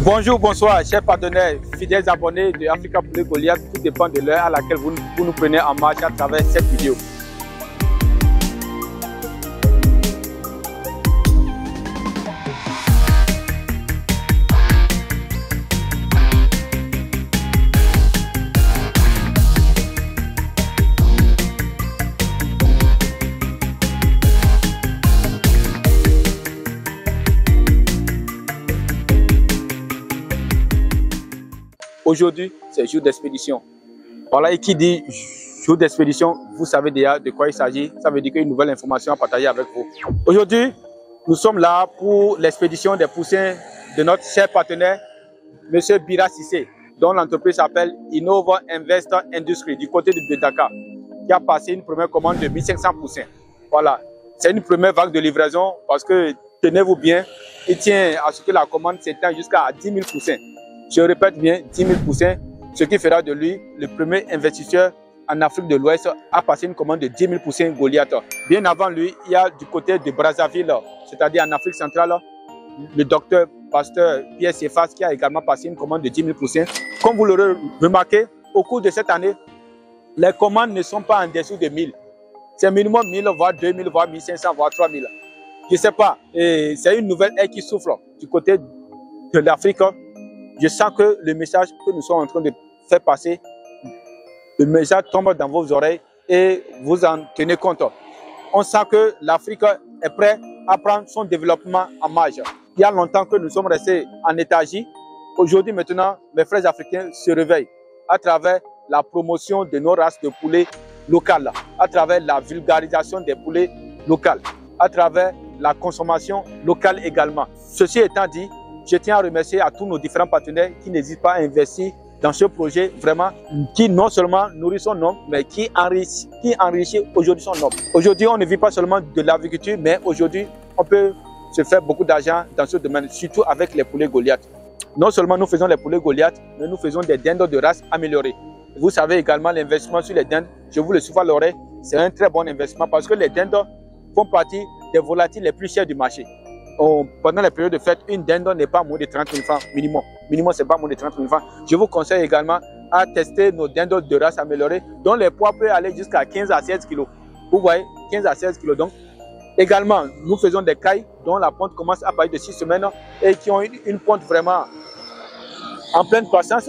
Bonjour, bonsoir, chers partenaires, fidèles abonnés de Africa Poulet Goliath. Tout dépend de l'heure à laquelle vous nous prenez en marche à travers cette vidéo. Aujourd'hui, c'est jour d'expédition. Voilà, et qui dit jour d'expédition, vous savez déjà de quoi il s'agit. Ça veut dire qu'il y a une nouvelle information à partager avec vous. Aujourd'hui, nous sommes là pour l'expédition des poussins de notre cher partenaire, M. Bira Cissé, dont l'entreprise s'appelle Innova Invest Industries, du côté de Dakar, qui a passé une première commande de 1500 poussins. Voilà, c'est une première vague de livraison parce que, tenez-vous bien, il tient à ce que la commande s'étend jusqu'à 10 000 poussins. Je répète bien, 10 000 poussins, ce qui fera de lui le premier investisseur en Afrique de l'Ouest à passer une commande de 10 000 poussins Goliath. Bien avant lui, il y a du côté de Brazzaville, c'est-à-dire en Afrique centrale, le docteur pasteur Pierre Cephas qui a également passé une commande de 10 000 poussins. Comme vous l'aurez remarqué, au cours de cette année, les commandes ne sont pas en dessous de 1000. C'est minimum 1000, voire 2000, voire 1500, voire 3000. Je ne sais pas, c'est une nouvelle ère qui souffle du côté de l'Afrique. Je sens que le message que nous sommes en train de faire passer, le message tombe dans vos oreilles et vous en tenez compte. On sent que l'Afrique est prête à prendre son développement en marche. Il y a longtemps que nous sommes restés en léthargie. Aujourd'hui, maintenant, mes frères africains se réveillent à travers la promotion de nos races de poulets locales, à travers la vulgarisation des poulets locaux, à travers la consommation locale également. Ceci étant dit, je tiens à remercier à tous nos différents partenaires qui n'hésitent pas à investir dans ce projet vraiment qui non seulement nourrit son homme, mais qui enrichit aujourd'hui son homme. Aujourd'hui, on ne vit pas seulement de l'agriculture, mais aujourd'hui, on peut se faire beaucoup d'argent dans ce domaine, surtout avec les poulets Goliath. Non seulement nous faisons les poulets Goliath, mais nous faisons des dindes de race améliorées. Vous savez également l'investissement sur les dindes, je vous le souffle à l'oreille, c'est un très bon investissement parce que les dindes font partie des volatiles les plus chers du marché. Pendant les périodes de fête, une dinde n'est pas moins de 30 000 francs minimum. Minimum, c'est pas moins de 30 000 francs. Je vous conseille également à tester nos dindes de race améliorées, dont les poids peuvent aller jusqu'à 15 à 16 kg. Vous voyez, 15 à 16 kg. Donc, également, nous faisons des cailles dont la ponte commence à partir de 6 semaines et qui ont une ponte vraiment en pleine croissance,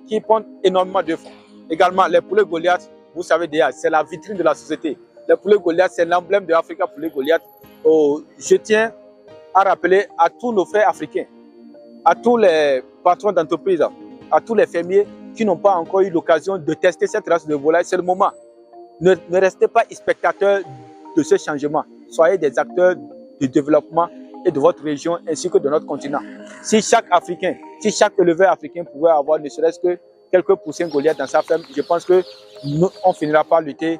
qui pondent énormément d'œufs. Également, les poulets Goliath, vous savez déjà, c'est la vitrine de la société. Les poulets Goliath, c'est l'emblème de Africa Poulet Goliath. Je tiens à rappeler à tous nos frères africains, à tous les patrons d'entreprise, à tous les fermiers qui n'ont pas encore eu l'occasion de tester cette race de volaille, c'est le moment. Ne restez pas spectateurs de ce changement. Soyez des acteurs du développement et de votre région ainsi que de notre continent. Si chaque Africain, si chaque éleveur africain pouvait avoir ne serait-ce que quelques poussins Goliath dans sa ferme, je pense que nous, on finira par lutter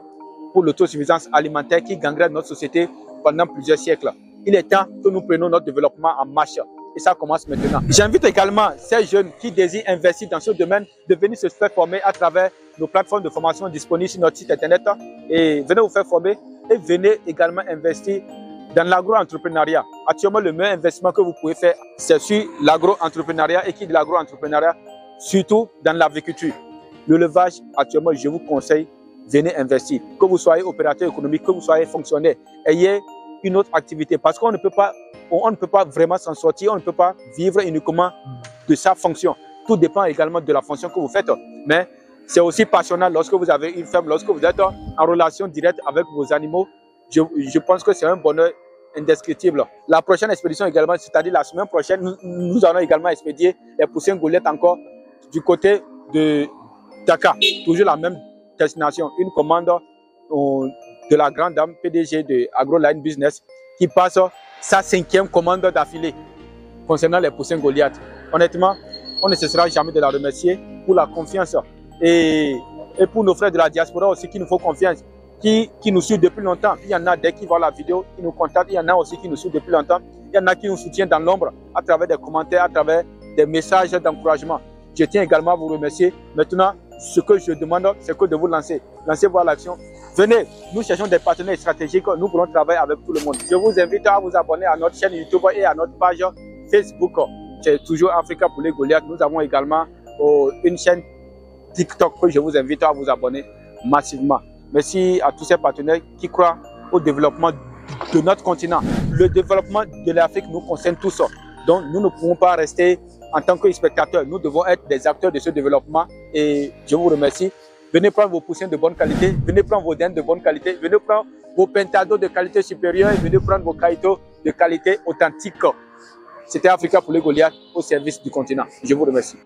pour l'autosuffisance alimentaire qui gangrène notre société pendant plusieurs siècles. Il est temps que nous prenions notre développement en marche et ça commence maintenant. J'invite également ces jeunes qui désirent investir dans ce domaine de venir se faire former à travers nos plateformes de formation disponibles sur notre site internet et venez vous faire former et venez également investir dans l'agro-entrepreneuriat. Actuellement, le meilleur investissement que vous pouvez faire, c'est sur l'agro-entrepreneuriat et qui dit l'agro-entrepreneuriat, surtout dans l'agriculture. L'élevage, actuellement, je vous conseille, venez investir. Que vous soyez opérateur économique, que vous soyez fonctionnaire, ayez une autre activité parce qu'on ne peut pas vraiment s'en sortir, on ne peut pas vivre uniquement de sa fonction. Tout dépend également de la fonction que vous faites. Mais c'est aussi passionnant lorsque vous avez une ferme, lorsque vous êtes en relation directe avec vos animaux. Je pense que c'est un bonheur indescriptible. La prochaine expédition également, c'est-à-dire la semaine prochaine, nous allons également expédier les poussins Goliath encore du côté de Dakar. Toujours la même destination, une commande de la grande dame PDG de AgroLine Business qui passe sa 5e commande d'affilée concernant les poussins Goliath. Honnêtement, on ne cessera jamais de la remercier pour la confiance et pour nos frères de la diaspora aussi qui nous font confiance, qui nous suivent depuis longtemps. Il y en a dès qu'ils voient la vidéo, qui nous contactent. Il y en a aussi qui nous suivent depuis longtemps. Il y en a qui nous soutiennent dans l'ombre à travers des commentaires, à travers des messages d'encouragement. Je tiens également à vous remercier. Maintenant, ce que je demande, c'est que de vous lancer. Lancez-vous à l'action. Venez, nous cherchons des partenaires stratégiques. Nous voulons travailler avec tout le monde. Je vous invite à vous abonner à notre chaîne YouTube et à notre page Facebook. c'est toujours Africa pour les Goliaths. Nous avons également une chaîne TikTok que je vous invite à vous abonner massivement. Merci à tous ces partenaires qui croient au développement de notre continent. Le développement de l'Afrique nous concerne tous. Donc, nous ne pouvons pas rester en tant que spectateurs. Nous devons être des acteurs de ce développement. Et je vous remercie. Venez prendre vos poussins de bonne qualité. Venez prendre vos dents de bonne qualité. Venez prendre vos pentados de qualité supérieure. Venez prendre vos kaitos de qualité authentique. C'était Africa pour les Goliaths au service du continent. Je vous remercie.